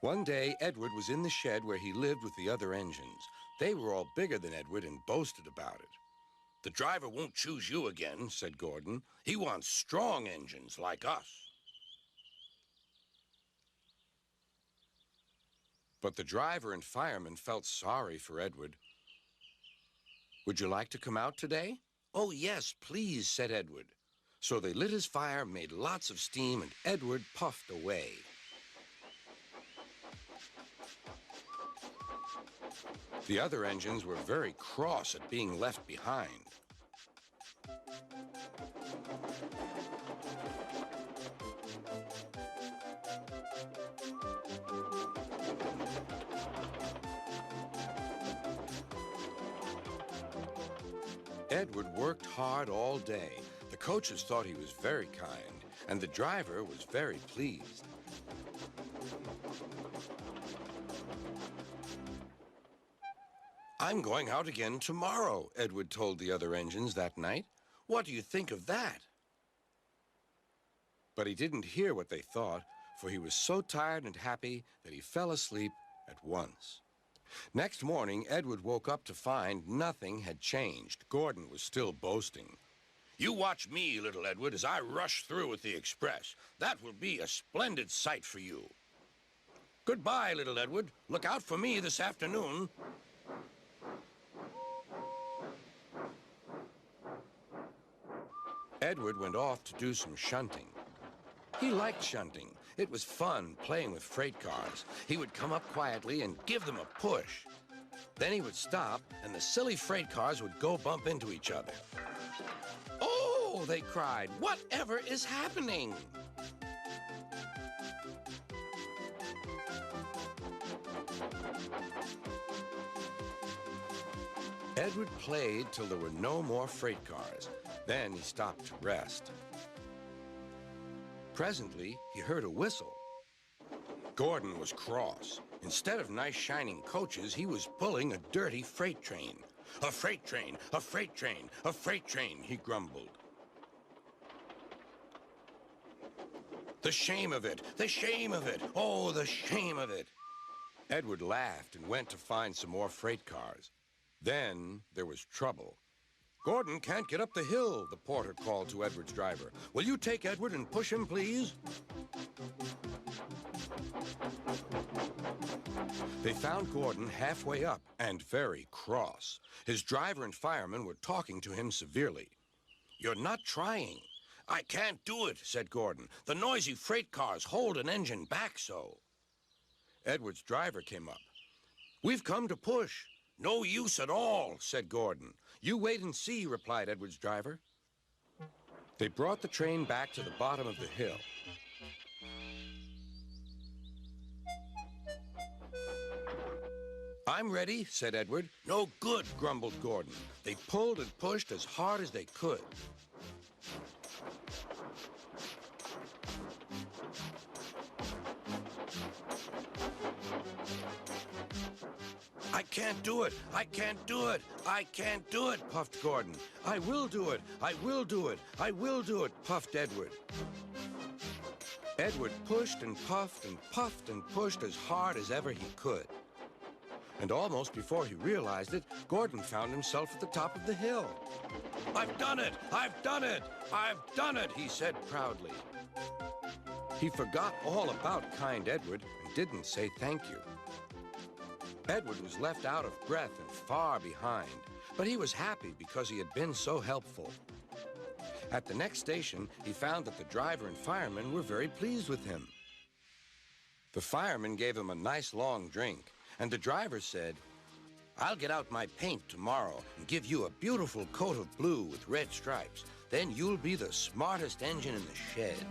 One day, Edward was in the shed where he lived with the other engines. They were all bigger than Edward and boasted about it. "The driver won't choose you again," said Gordon. "He wants strong engines like us." But the driver and fireman felt sorry for Edward. "Would you like to come out today?" "Oh, yes, please," said Edward. So they lit his fire, made lots of steam, and Edward puffed away. The other engines were very cross at being left behind. Edward worked hard all day. The coaches thought he was very kind, and the driver was very pleased. "I'm going out again tomorrow," Edward told the other engines that night. "What do you think of that?" But he didn't hear what they thought, for he was so tired and happy that he fell asleep at once. Next morning, Edward woke up to find nothing had changed. Gordon was still boasting. "You watch me, little Edward, as I rush through with the express. That will be a splendid sight for you. Goodbye, little Edward. Look out for me this afternoon." Edward went off to do some shunting. He liked shunting. It was fun playing with freight cars. He would come up quietly and give them a push. Then he would stop, and the silly freight cars would go bump into each other. "Oh!" they cried. "Whatever is happening?" Edward played till there were no more freight cars. Then he stopped to rest. Presently, he heard a whistle. Gordon was cross. Instead of nice shining coaches, he was pulling a dirty freight train. "A freight train, a freight train, a freight train," he grumbled. "The shame of it, the shame of it, oh, the shame of it." Edward laughed and went to find some more freight cars. Then there was trouble. "Gordon can't get up the hill," the porter called to Edward's driver. "Will you take Edward and push him, please?" They found Gordon halfway up and very cross. His driver and fireman were talking to him severely. "You're not trying." "I can't do it," said Gordon. "The noisy freight cars hold an engine back so." Edward's driver came up. "We've come to push." "No use at all," said Gordon. "You wait and see," replied Edward's driver. They brought the train back to the bottom of the hill. "I'm ready," said Edward. "No good," grumbled Gordon. They pulled and pushed as hard as they could. "I can't do it! I can't do it! I can't do it!" puffed Gordon. "I will do it! I will do it! I will do it!" puffed Edward. Edward pushed and puffed and puffed and pushed as hard as ever he could. And almost before he realized it, Gordon found himself at the top of the hill. "I've done it! I've done it! I've done it!" he said proudly. He forgot all about kind Edward and didn't say thank you. Edward was left out of breath and far behind, but he was happy because he had been so helpful. At the next station, he found that the driver and fireman were very pleased with him. The fireman gave him a nice long drink, and the driver said, "I'll get out my paint tomorrow and give you a beautiful coat of blue with red stripes. Then you'll be the smartest engine in the shed."